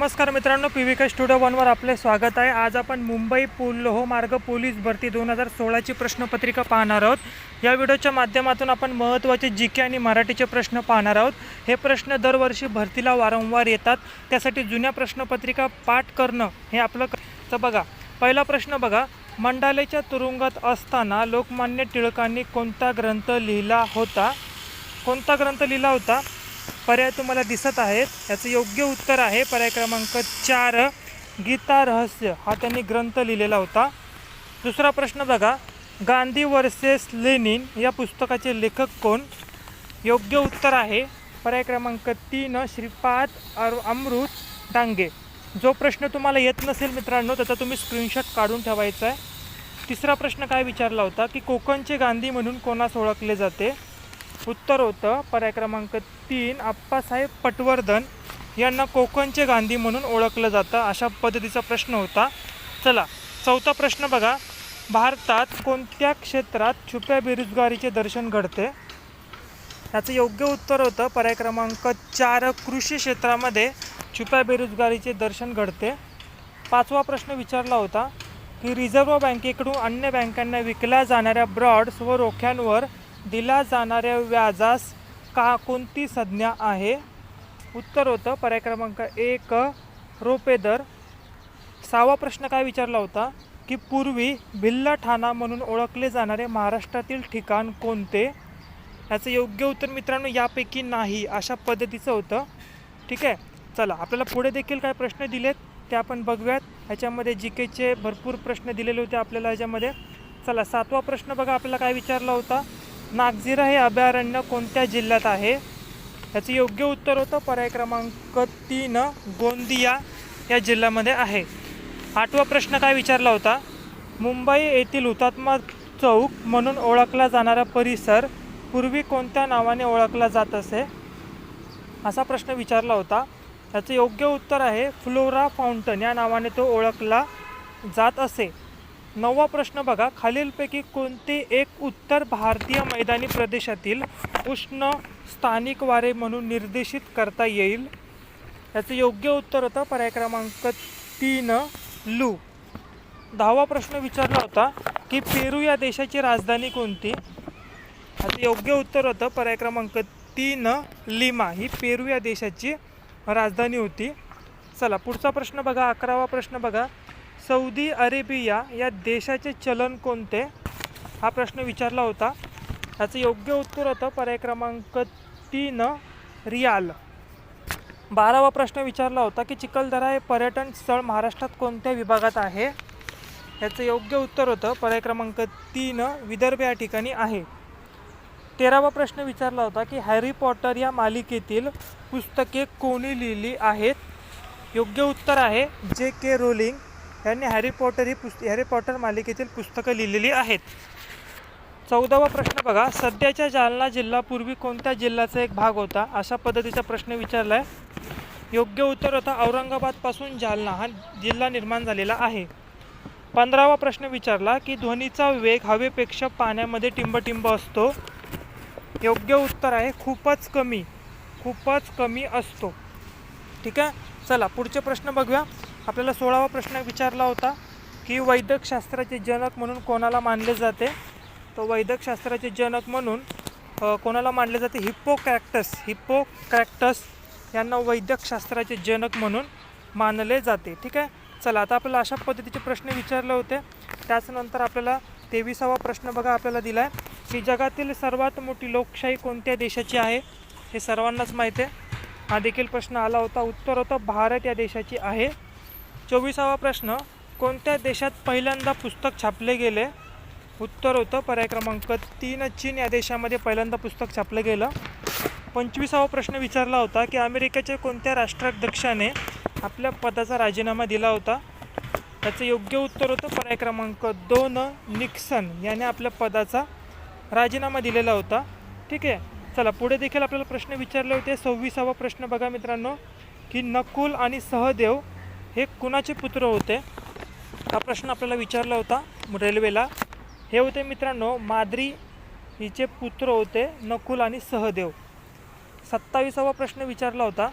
नमस्कार मित्रांनो, PVK studio 1वर आपले स्वागत आहे। आज आपण मुंबई लोहमार्ग पोलीस भरती 2016ची प्रश्नपत्रिका पाहणार आहोत। या व्हिडिओच्या माध्यमातून आपण महत्त्वाचे जीके आणि मराठीचे प्रश्न पाहणार आहोत। हे प्रश्न दरवर्षी भरतीला वारंवार येतात, त्यासाठी जुन्या प्रश्नपत्रिका पाठ करणं हे आपलं तर बघा, पहिला प्रश्न बघा, मंडालेच्या तुरुंगात असताना लोकमान्य टिळकांनी कोणता ग्रंथ लिहिला होता? कोणता ग्रंथ लिहिला होता? पर्याय तुम्हाला दिसत आहेत। याचं योग्य उत्तर आहे पर्याय क्रमांक 4, गीता रहस्य हा त्यांनी ग्रंथ लिहिलेला होता। दुसरा प्रश्न बघा, गांधी वर्सेस लेनिन या पुस्तकाचे लेखक कोण? योग्य उत्तर आहे पर्याय क्रमांक 3, श्रीपाद अमृत डांगे। जो प्रश्न तुम्हाला येत नसेल मित्रांनो, त्याचा तुम्ही स्क्रीनशॉट काढून ठेवायचा आहे। तिसरा प्रश्न काय विचारला होता की कोकणचे गांधी म्हणून कोणास ओळखले जाते? उत्तर होतं पर्याय क्रमांक 3, आप्पासाहेब पटवर्धन यांना कोकणचे गांधी म्हणून ओळखलं जातं। अशा पद्धतीचा प्रश्न होता। चला, चौथा प्रश्न बघा, भारतात कोणत्या क्षेत्रात छुप्या बेरोजगारीचे दर्शन घडते? याचं योग्य उत्तर होतं पर्याय क्रमांक 4, कृषी क्षेत्रामध्ये छुप्या बेरोजगारीचे दर्शन घडते। पाचवा प्रश्न विचारला होता की रिझर्व्ह बँकेकडून अन्य बँकांना विकल्या जाणाऱ्या ब्रॉड्स व रोख्यांवर दिला जाणाऱ्या व्याजास कोणती संज्ञा आहे? उत्तर होतं पर्याय क्रमांक 1, रोपे दर। सहावा प्रश्न काय विचारला होता की पूर्वी भिल्लाठाणा म्हणून ओळखले जाणारे महाराष्ट्रातील ठिकाण कोणते? याचं योग्य उत्तर मित्रांनो यापैकी नाही, अशा पद्धतीचं होतं। ठीक आहे, चला आपल्याला पुढे देखील काय प्रश्न दिलेत ते आपण बघूयात। ह्याच्यामध्ये जीकेचे भरपूर प्रश्न दिलेले होते आपल्याला ह्याच्यामध्ये। चला, सातवा प्रश्न बघा, आपल्याला काय विचारला होता, नागझिरा हे अभयारण्य कोणत्या जिल्ह्यात आहे? याचं योग्य उत्तर होतं पर्याय क्रमांक 3, गोंदिया या जिल्ह्यामध्ये आहे। आठवा प्रश्न काय विचारला होता, मुंबई येथील हुतात्मा चौक म्हणून ओळखला जाणारा परिसर पूर्वी कोणत्या नावाने ओळखला जात असे? असा प्रश्न विचारला होता। याचं योग्य उत्तर आहे फ्लोरा फाउंटन या नावाने तो ओळखला जात असे। नववा प्रश्न बघा, खालीलपैकी कोणते एक उत्तर भारतीय मैदानी प्रदेशातील उष्ण स्थानिक वारे म्हणून निर्देशित करता येईल? याचं योग्य उत्तर होतं पर्याय क्रमांक 3, लू। दहावा प्रश्न विचारला होता की पेरू या देशाची राजधानी कोणती? याचं योग्य उत्तर होतं पर्याय क्रमांक 3, लिमा ही पेरू या देशाची राजधानी होती। चला, पुढचा प्रश्न बघा, 11वा प्रश्न बघा, सौदी अरेबिया या देशाचे चलन कोणते? हा प्रश्न विचारला होता। याचं योग्य उत्तर होतं पर्याय क्रमांक 3, रियाल। 12वा प्रश्न विचारला होता की चिखलदरा हे पर्यटन स्थळ महाराष्ट्रात कोणत्या विभागात आहे? याचं योग्य उत्तर होतं पर्याय क्रमांक 3, विदर्भ या ठिकाणी आहे। 13वा प्रश्न विचारला होता की हॅरी पॉटर या मालिकेतील पुस्तके कोणी लिहिली आहेत? योग्य उत्तर आहे JK रोलिंग यांनी हॅरी पॉटर मालिकेतील पुस्तकं लिहिलेली आहेत। 14वा प्रश्न बघा, सध्याच्या जालना जिल्हा पूर्वी कोणत्या जिल्ह्याचा एक भाग होता? अशा पद्धतीचा प्रश्न विचारला आहे। योग्य उत्तर होता औरंगाबादपासून जालना हा जिल्हा निर्माण झालेला आहे। 15वा प्रश्न विचारला की ध्वनीचा वेग हवेपेक्षा पाण्यामध्ये टिंबटिंब असतो? योग्य उत्तर आहे खूपच कमी असतो। ठीक आहे, चला पुढचे प्रश्न बघूया। आपल्याला 16वा प्रश्न विचारला होता की वैद्यकशास्त्राचे जनक म्हणून कोणाला मानले जाते? तो वैद्यकशास्त्राचे जनक म्हणून कोणाला मानले जाते? हिप्पोक्रॅटस यांना वैद्यकशास्त्राचे जनक म्हणून मानले जाते। ठीक आहे, चला आता आपल्याला अशा पद्धतीचे प्रश्न विचारले होते। त्याचनंतर आपल्याला 23वा प्रश्न बघा, आपल्याला दिला आहे की जगातील सर्वात मोठी लोकशाही कोणत्या देशाची आहे? हे सर्वांनाच माहिती आहे, हा देखील प्रश्न आला होता। उत्तर होतं भारत या देशाची आहे। 24वा प्रश्न, कोणत्या देशात पहिल्यांदा पुस्तक छापले गेले? उत्तर होतं पर्याय क्रमांक 3, चीन या देशामध्ये पहिल्यांदा पुस्तक छापलं गेलं। 25वा प्रश्न विचारला होता की अमेरिकेच्या कोणत्या राष्ट्राध्यक्षाने आपल्या पदाचा राजीनामा दिला होता? त्याचं योग्य उत्तर होतं पर्याय क्रमांक 2, निक्सन याने आपल्या पदाचा राजीनामा दिलेला होता। ठीक आहे, चला पुढे देखील आपल्याला प्रश्न विचारले होते। 26वा प्रश्न बघा मित्रांनो, की नकुल आणि सहदेव हे कुणाचे पुत्र होते? हा प्रश्न आपल्याला विचारला होता रेल्वेला। हे होते मित्रांनो माद्री हिचे पुत्र होते नकुल आणि सहदेव। 27वा प्रश्न विचारला होता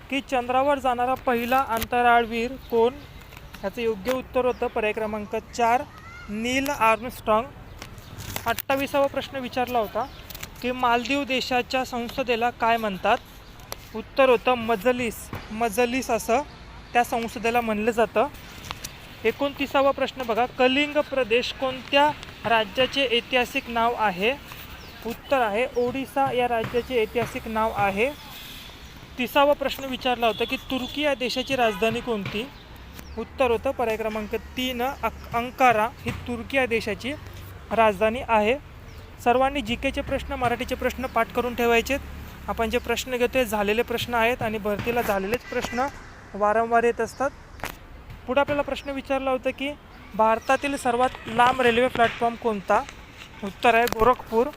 की चंद्रावर जाणारा पहिला अंतराळवीर कोण? याचं योग्य उत्तर होतं पर्याय क्रमांक 4 नील आर्मस्ट्रॉंग. 28वा प्रश्न विचारला होता की मालदीव देशाच्या संसदेला काय म्हणतात? उत्तर होतं मजलिस असं त्या संसदेला म्हणलं जातं. 29वा प्रश्न बघा, कलिंग प्रदेश कोणत्या राज्याचे ऐतिहासिक नाव आहे? उत्तर आहे ओडिसा या राज्याचे ऐतिहासिक नाव आहे. 30वा प्रश्न विचारला होता की तुर्की या देशाची राजधानी कोणती? उत्तर होतं पर्याय क्रमांक 3 अंकारा ही तुर्की या देशाची राजधानी आहे. सर्वांनी जीकेचे प्रश्न मराठीचे प्रश्न पाठ करून ठेवायचे. आपण जे प्रश्न घेतो हे झालेले प्रश्न आहेत आणि भरतीला झालेलेच प्रश्न वारंवार येत असतात. पुढे आपल्याला प्रश्न विचारला होता की भारतातील सर्वात लांब रेल्वे प्लॅटफॉर्म कोणता? उत्तर आहे गोरखपूर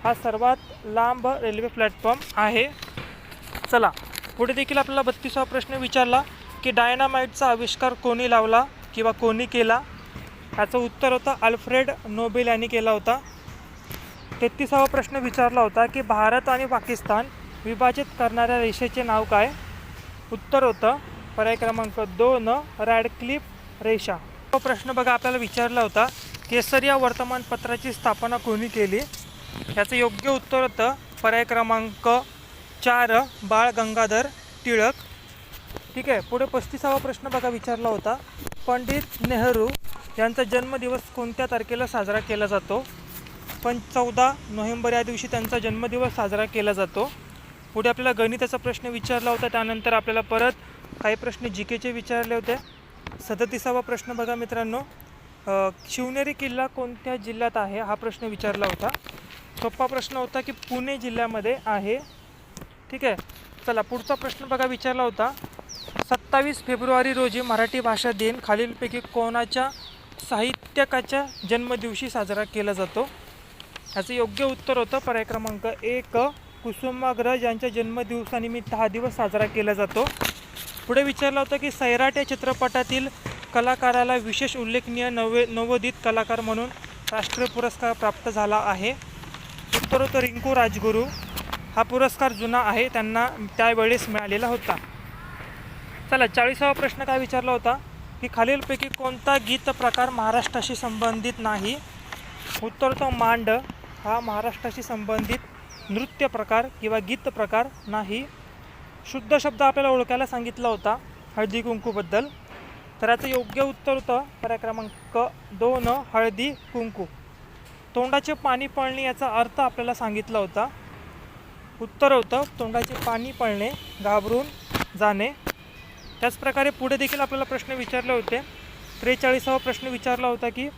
हा सर्वात लांब रेल्वे प्लॅटफॉर्म आहे. चला पुढे देखील आपल्याला 32वा प्रश्न विचारला की डायनामाइटचा आविष्कार कोणी लावला किंवा कोणी केला? याचं उत्तर होतं अल्फ्रेड नोबेल यांनी केला होता. 33वा प्रश्न विचारला होता की भारत आणि पाकिस्तान विभाजित करणाऱ्या रेषेचे नाव काय? उत्तर होतं पर्याय क्रमांक 2 रॅडक्लिफ रेषा. तो प्रश्न बघा आपल्याला विचारला होता केसरिया वर्तमानपत्राची स्थापना कोणी केली? याचं योग्य उत्तर होतं पर्याय क्रमांक 4 बाळ गंगाधर टिळक. ठीक आहे. पुढे 35वा प्रश्न बघा विचारला होता पंडित नेहरू यांचा जन्मदिवस कोणत्या तारखेला साजरा केला जातो? 14 नोव्हेंबर या दिवशी त्यांचा जन्मदिवस साजरा केला जातो. पुढे आपल्याला गणिताचा प्रश्न विचारला होता. त्यानंतर आपल्याला परत काही प्रश्न जीकेचे विचारले होते. 37वा प्रश्न बघा मित्रांनो, शिवनेरी किल्ला कोणत्या जिल्ह्यात आहे हा प्रश्न विचारला होता. सोपा प्रश्न होता की पुणे जिल्ह्यामध्ये आहे. ठीक आहे. चला पुढचा प्रश्न बघा विचारला होता 27 फेब्रुवारी रोजी मराठी भाषा दिन खालीलपैकी कोणाच्या साहित्यकाच्या जन्मदिवशी साजरा केला जातो? याचं योग्य उत्तर होतं पर्याय क्रमांक 1 कुसुमाग्रज यांच्या जन्मदिवसानिमित्त हा दिवस साजरा केला जातो. पुढे विचारला होता की सैराट या चित्रपटातील कलाकाराला विशेष उल्लेखनीय नवोदित कलाकार म्हणून राष्ट्रीय पुरस्कार प्राप्त झाला आहे. उत्तर होतं रिंकू राजगुरू. हा पुरस्कार जुना आहे, त्यांना त्यावेळेस मिळालेला होता. चला 40वा प्रश्न काय विचारला होता की खालीलपैकी कोणता गीत प्रकार महाराष्ट्राशी संबंधित नाही? उत्तर होतं मांड हा महाराष्ट्राशी संबंधित नृत्य प्रकार किंवा गीत प्रकार नाही. शुद्ध शब्द आपल्याला ओळखायला सांगितला होता हळदी कुंकूबद्दल. तर याचं योग्य उत्तर होतं पर्याय क्रमांक 2 हळदी कुंकू. तोंडाचे पाणी पळणे याचा अर्थ आपल्याला सांगितला होता. उत्तर होतं तोंडाचे पाणी पळणे घाबरून जाणे. त्याचप्रकारे पुढे देखील आपल्याला प्रश्न विचारले होते. 43वा प्रश्न विचारला होता की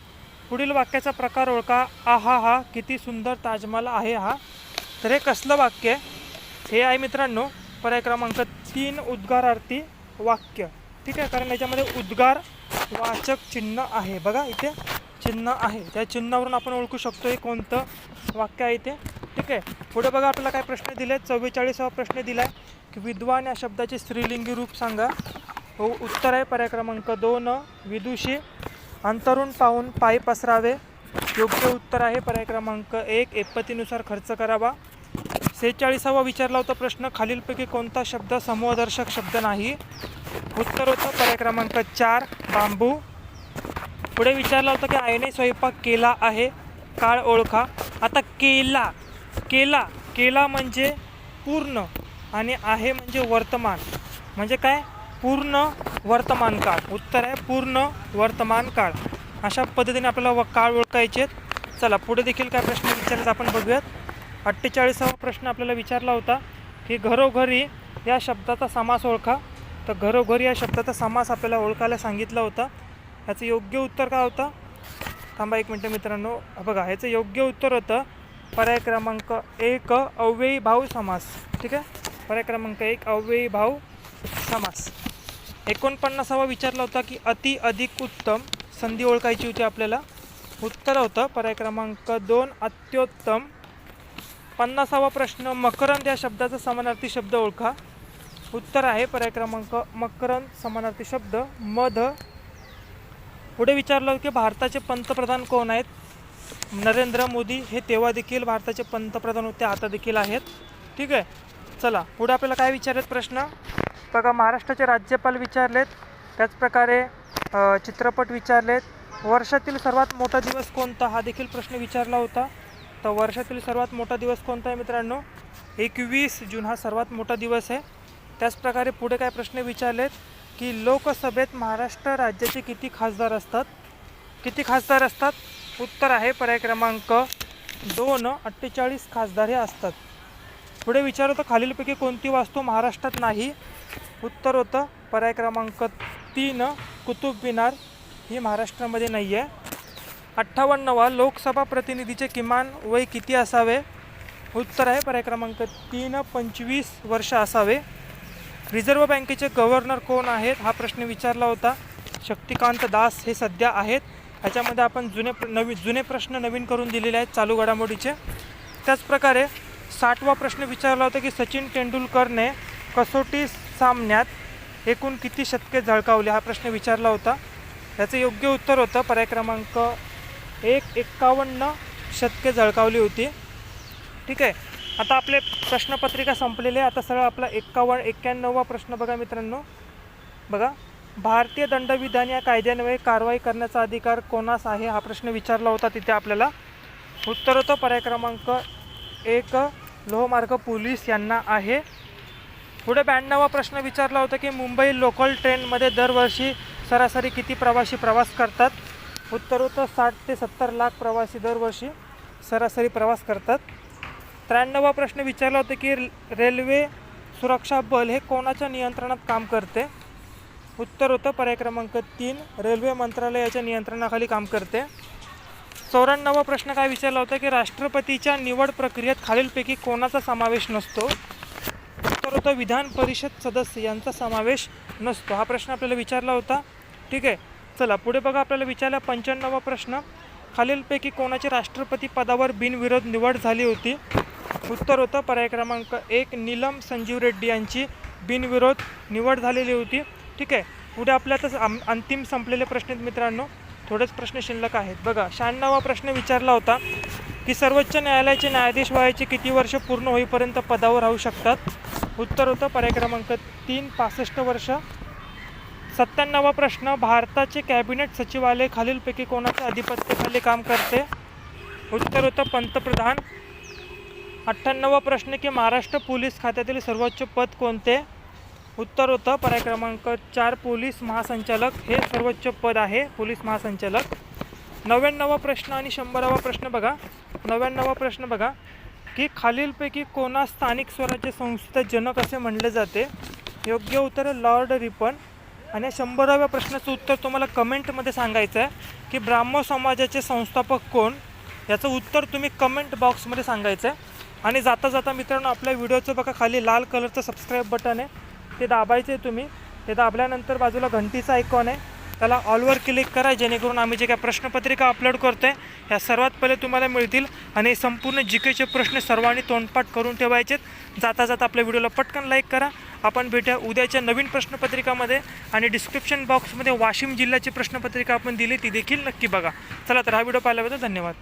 पुढील वाक्याचा प्रकार ओळखा. आहा हा किती सुंदर ताजमहल आहे हा. तर हे कसलं वाक्य आहे? हे आहे मित्रांनो पर्याय क्रमांक 3 उद्गारार्थी वाक्य. ठीक आहे. कारण याच्यामध्ये उद्गार वाचक चिन्ह आहे. बघा इथे चिन्ह आहे, त्या चिन्हावरून आपण ओळखू शकतो हे कोणतं वाक्य आहे ते. ठीक आहे. पुढे बघा आपल्याला काय प्रश्न दिले. 44वा प्रश्न दिला आहे की विद्वान या शब्दाचे स्त्रीलिंगी रूप सांगा. उत्तर आहे पर्याय क्रमांक 2 विदुषी. अंतरून पाहून पायी पसरावे. योग्य उत्तर आहे पर्याय क्रमांक 1 ऐपतीनुसार खर्च करावा. 46वा विचारला होता प्रश्न खालीलपैकी कोणता शब्द समूहदर्शक शब्द नाही? उत्तर होतं पर्याय क्रमांक 4 बांबू. पुढे विचारला होता की आईने स्वयंपाक केला आहे, काळ ओळखा. आता केला केला केला म्हणजे पूर्ण आणि आहे म्हणजे वर्तमान. म्हणजे काय? पूर्ण वर्तमान काळ. उत्तर आहे पूर्ण वर्तमान काळ. अशा पद्धतीने आपल्याला काळ ओळखायचे. चला पुढे देखील काय प्रश्न विचारले आपण बघूयात. 48वा प्रश्न आपल्याला विचारला होता की घरोघरी या शब्दाचा समास ओळखा. तर घरोघरी या शब्दाचा समास आपल्याला ओळखायला सांगितला होता. ह्याचं योग्य उत्तर काय होतं? थांबा एक मिनटं मित्रांनो. बघा ह्याचं योग्य उत्तर होतं पर्याय क्रमांक 1 अव्ययी भाव समास. ठीक आहे. पर्याय क्रमांक 1 अव्ययी भाव समास. 49वा विचारला होता की अति अधिक उत्तम संधी ओळखायची होती आपल्याला. उत्तर होतं पर्याय क्रमांक 2 अत्युत्तम. 50वा प्रश्न मकरंद या शब्दाचा समानार्थी शब्द ओळखा. उत्तर आहे पर्याय क्रमांक मकरंद समानार्थी शब्द मध. पुढे विचारलं की भारताचे पंतप्रधान कोण आहेत? नरेंद्र मोदी. हे तेव्हा देखील भारताचे पंतप्रधान होते, आता देखील आहेत. ठीक आहे. चला पुढे आपल्याला काय विचारत प्रश्न बघा महाराष्ट्राचे राज्यपाल विचारलेत, त्याचप्रकारे चित्रपट विचारलेत. वर्षातील सर्वात मोठा दिवस कोणता हा देखील प्रश्न विचारला होता. तर वर्षातील सर्वात मोठा दिवस कोणता आहे मित्रांनो? 21 जून हा सर्वात मोठा दिवस आहे. त्याचप्रकारे पुढे काय प्रश्न विचारलेत की लोकसभेत महाराष्ट्र राज्याचे किती खासदार असतात? किती खासदार असतात? उत्तर आहे पर्याय क्रमांक 2, 48 खासदार हे असतात. पुढे विचार होतं खालीलपैकी कोणती वास्तू महाराष्ट्रात नाही? उत्तर होतं पर्याय क्रमांक 3, कुतुब मिनार ही महाराष्ट्रामध्ये नाही आहे. 58वा लोकसभा प्रतिनिधीचे किमान वय किती असावे? उत्तर आहे पर्याय क्रमांक 3, 25 वर्ष असावे. रिझर्व्ह बँकेचे गव्हर्नर कोण आहेत हा प्रश्न विचारला होता. शक्तिकांत दास हे सध्या आहेत. ह्याच्यामध्ये आपण जुने प्रश्न नवीन करून दिलेले आहेत चालू घडामोडीचे. त्याचप्रकारे 60वा प्रश्न विचारला होता की सचिन तेंडुलकरने कसोटी सामन्यात एकूण किती शतके झळकावली हा प्रश्न विचारला होता. याचं योग्य उत्तर होतं पर्याय क्रमांक 1, 51 शतके झळकावली होती. ठीक आहे. आता आपले प्रश्नपत्रिका संपलेले. आता सरळ आपला 91वा प्रश्न बघा मित्रांनो. बघा, भारतीय दंडविधान या कायद्यान्वये कारवाई करण्याचा अधिकार कोणास आहे हा प्रश्न विचारला होता. तिथे आपल्याला उत्तर होतं पर्याय क्रमांक 1, लोहमार्ग पोलीस यांना आहे. पुढे 92वा प्रश्न विचारला होता की मुंबई लोकल ट्रेनमध्ये दरवर्षी सरासरी किती प्रवासी प्रवास करतात? उत्तर होतं 60 ते 70 लाख प्रवासी दरवर्षी सरासरी प्रवास करतात. 93वा प्रश्न विचारला होता की रेल्वे सुरक्षा बल हे कोणाच्या नियंत्रणात काम करते? उत्तर होतं पर्याय क्रमांक 3, रेल्वे मंत्रालयाच्या नियंत्रणाखाली काम करते. 94वा प्रश्न काय विचारला होता की राष्ट्रपतीच्या निवड प्रक्रियेत खालीलपैकी कोणाचा समावेश नसतो? उत्तर होतं विधान परिषद सदस्य यांचा समावेश नसतो. हा प्रश्न आपल्याला विचारला होता. ठीक आहे. चला पुढे बघा, आपल्याला विचारला 95वा प्रश्न, खालीलपैकी कोणाची राष्ट्रपती पदावर बिनविरोध निवड झाली होती? उत्तर होतं पर्याय क्रमांक 1, नीलम संजीव रेड्डी यांची बिनविरोध निवड झालेली होती. ठीक आहे. पुढे आपल्याला अंतिम संपलेले प्रश्न आहेत मित्रांनो, थोडेच प्रश्न शिल्लक आहेत. बघा, 96वा प्रश्न विचारला होता की सर्वोच्च न्यायालयाचे न्यायाधीश वयाचे किती वर्ष पूर्ण होईपर्यंत पदावर राहू शकतात? उत्तर होतं पर्याय क्रमांक 3, 65 वर्ष. 97वा प्रश्न, भारताचे कॅबिनेट सचिवालय खालीलपैकी कोणाच्या अधिपत्याखाली काम करते? उत्तर होतं पंतप्रधान. 98वा प्रश्न की महाराष्ट्र पोलीस खात्यातील सर्वोच्च पद कोणते? उत्तर होतं पर्याय क्रमांक 4, पोलीस महासंचालक हे सर्वोच्च पद आहे, पोलीस महासंचालक. 99वा प्रश्न आणि 100वा प्रश्न बघा. 99वा प्रश्न बघा की खालीलपैकी कोणास स्थानिक स्वराज्य संस्थेचे जनक असे म्हणले जाते? योग्य उत्तर लॉर्ड रिपन. आणि 100व्या प्रश्नाचं उत्तर तुम्हाला कमेंटमध्ये सांगायचं आहे की ब्राह्मो समाजाचे संस्थापक कोण? याचं उत्तर तुम्ही कमेंट बॉक्समध्ये सांगायचं आहे. आणि जाता जाता मित्रांनो, आपल्या व्हिडिओचं बघा खाली लाल कलरचं सबस्क्राईब बटन आहे, ते दाबायचं आहे तुम्ही. ते दाबल्यानंतर बाजूला घंटीचा आयकॉन आहे, त्याला ऑलवर क्लिक करा, जेणेकरून आम्ही जे काय प्रश्नपत्रिका अपलोड करतो आहे ह्या सर्वात पहिले तुम्हाला मिळतील. आणि संपूर्ण जीकेचे प्रश्न सर्वांनी तोंडपाठ करून ठेवायचेत. जाता जाता आपल्या व्हिडिओला पटकन लाईक करा. आपण भेटूया उद्याच्या नवीन प्रश्नपत्रिकामध्ये. आणि डिस्क्रिप्शन बॉक्समध्ये वाशिम जिल्ह्याची प्रश्नपत्रिका आपण दिली, ती देखील नक्की बघा. चला तर हा व्हिडिओ पाहिल्याबद्दल धन्यवाद.